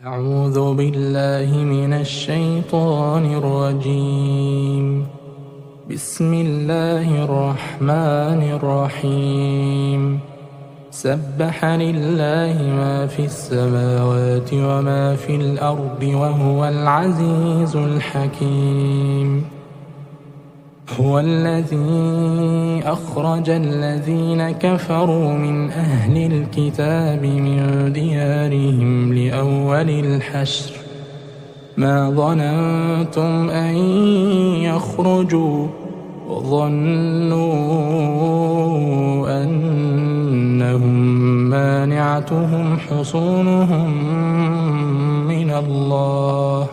أعوذ بالله من الشيطان الرجيم. بسم الله الرحمن الرحيم. سبح لله ما في السماوات وما في الأرض وهو العزيز الحكيم. هو الذي أخرج الذين كفروا من أهل الكتاب من ديارهم لأول الحشر ما ظننتم أن يخرجوا وظنوا أنهم مانعتهم حصونهم من الله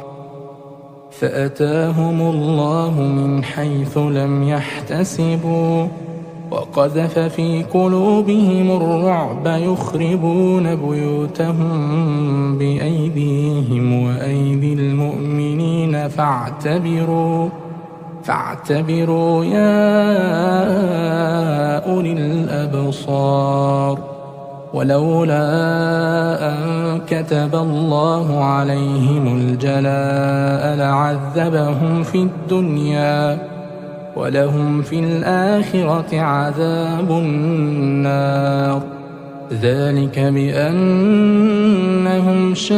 فأتاهم الله من حيث لم يحتسبوا وقذف في قلوبهم الرعب يخربون بيوتهم بأيديهم وأيدي المؤمنين فاعتبروا يا أولي الأبصار. ولولا أن كتب الله عليهم الجلاء لعذبهم في الدنيا ولهم في الآخرة عذاب النار. ذلك بأنهم شاقوا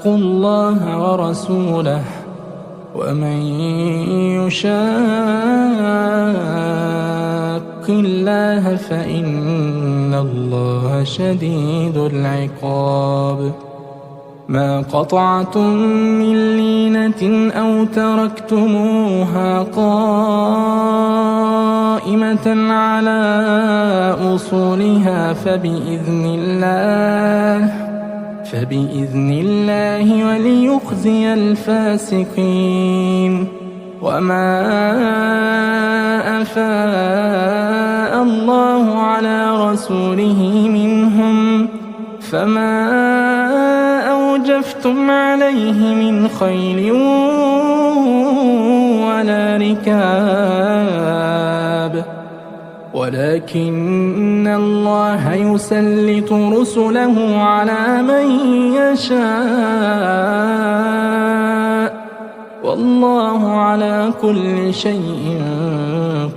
الله ورسوله ومن يشاق الله فإن الله شديد العقاب. ما قطعتم من لينة أو تركتموها قائمة على أصولها فبإذن الله وليخزي الفاسقين. وما أفاء الله على رسوله منهم فما أوجفتم عليه من خيل ولا ركاب ولكن الله يسلط رسله على من يشاء والله على كل شيء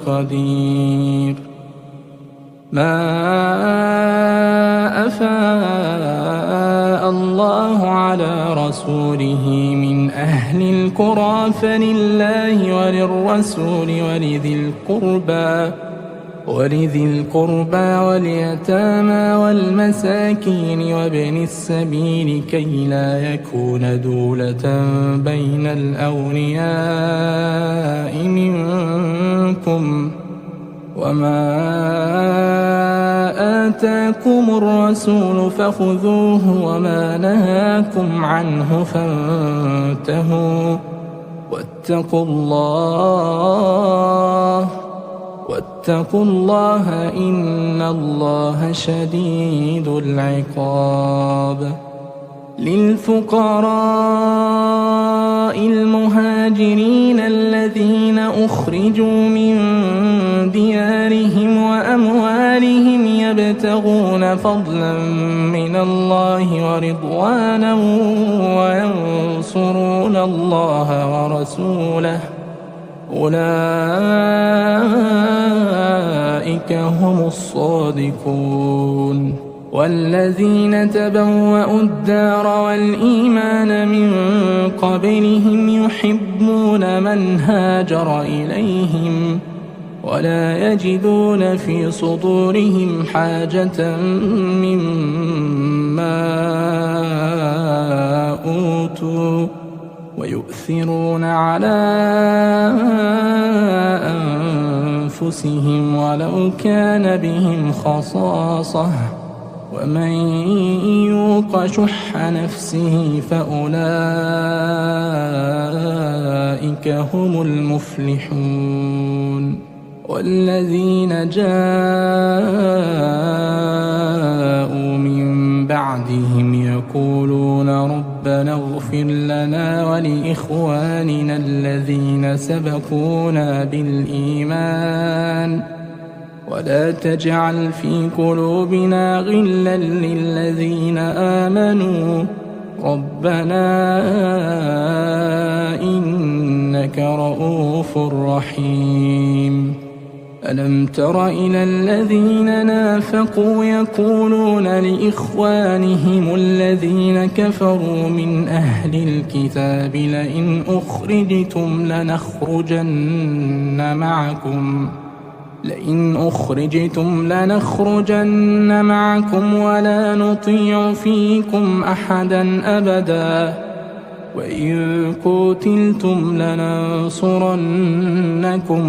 قدير. ما أفاء الله على رسوله من أهل القرى فلله وللرسول ولذي القربى واليتامى والمساكين وابن السبيل كي لا يكون دولة بين الأغنياء منكم. وما آتاكم الرسول فخذوه وما نهاكم عنه فانتهوا واتقوا الله إن الله شديد العقاب. للفقراء المهاجرين الذين أخرجوا من ديارهم وأموالهم يبتغون فضلا من الله ورضوانا وينصرون الله ورسوله أولئك هم الصادقون. والذين تبوأوا الدار والإيمان من قبلهم يحبون من هاجر إليهم ولا يجدون في صدورهم حاجة مما أوتوا ويؤثرون على أنفسهم ولو كان بهم خصاصة ومن يوق شح نفسه فأولئك هم المفلحون. والذين جاءوا من بعدهم يقولون ربنا اغفر لنا ولإخواننا الذين سبقونا بالإيمان ولا تجعل في قلوبنا غلا للذين آمنوا ربنا إنك رؤوف رحيم. ألم تر إلى الذين نافقوا يقولون لإخوانهم الذين كفروا من أهل الكتاب لئن أخرجتم لنخرجن معكم ولا نطيع فيكم أحدا أبدا وإن قتلتم لننصرنكم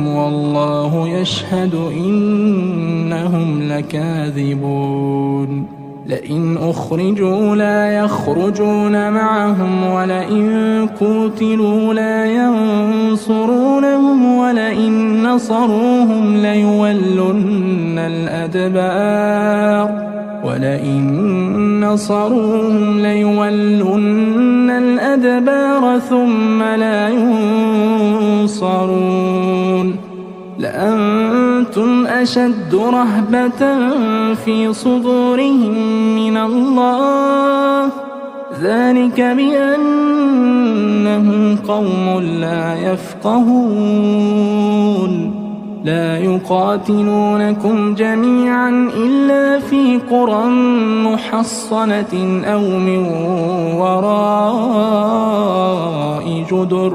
والله يشهد إنهم لكاذبون. لئن أخرجوا لا يخرجون معهم ولئن قتلوا لا ينصرونهم ولئن نصروهم ليولن الأدبار ثم لا ينصرون. لأنتم أشد رهبة في صدورهم من الله ذلك بأنهم قوم لا يفقهون. لا يقاتلونكم جميعا إلا في قرى محصنة أو من وراء جدر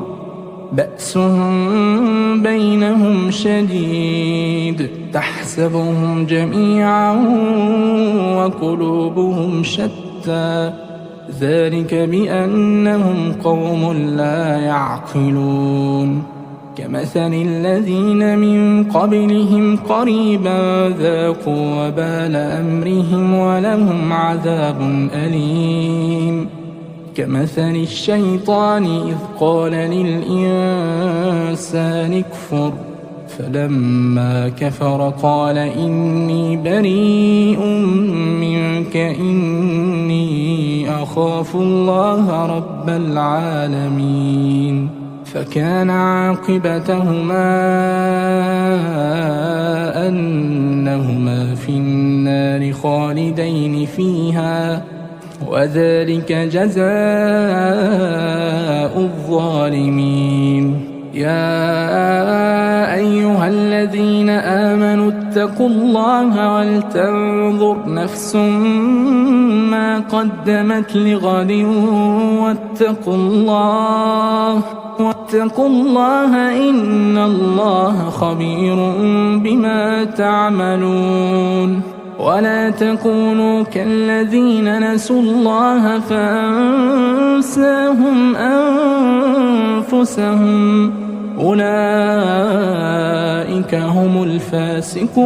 بأسهم بينهم شديد تحسبهم جميعا وقلوبهم شتى ذلك بأنهم قوم لا يعقلون. كمثل الذين من قبلهم قريبا ذاقوا وبال أمرهم ولهم عذاب أليم. كمثل الشيطان إذ قال للإنسان اكفر فلما كفر قال إني بريء منك إني أخاف الله رب العالمين. فكان عاقبتهما أنهما في النار خالدين فيها وذلك جزاء الظالمين. يا أيها الذين آمنوا اتقوا الله ولتنظر نفس ما قدمت لغد واتقوا الله إن الله خبير بما تعملون. ولا تكونوا كالذين نسوا الله فأنساهم أنفسهم أولئك هم الفاسقون.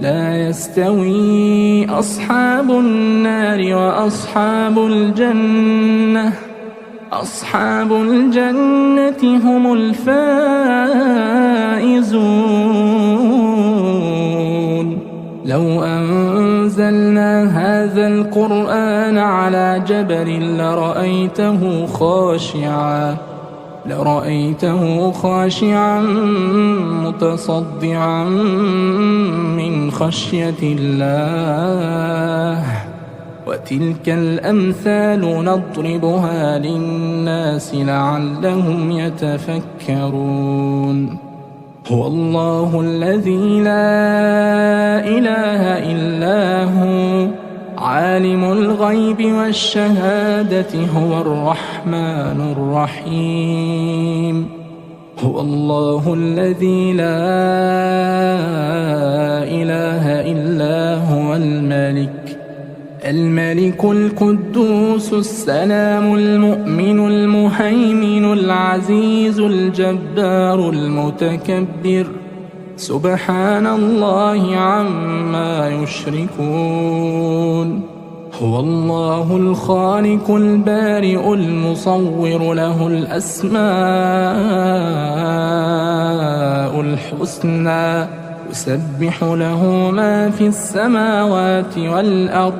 لا يستوي أصحاب النار وأصحاب الجنة هم الفائزون. لو أنزلنا هذا القرآن على جبل لرأيته خاشعا متصدعا من خشية الله. وتلك الأمثال نضربها للناس لعلهم يتفكرون. هو الله الذي لا إله إلا هو عالم الغيب والشهادة هو الرحمن الرحيم. هو الله الذي لا إله إلا هو الملك القدوس السلام المؤمن المهيمن العزيز الجبار المتكبر سبحان الله عما يشركون. هو الله الخالق البارئ المصور له الأسماء الحسنى يسبح له ما في السماوات والأرض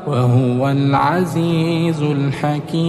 وهو العزيز الحكيم.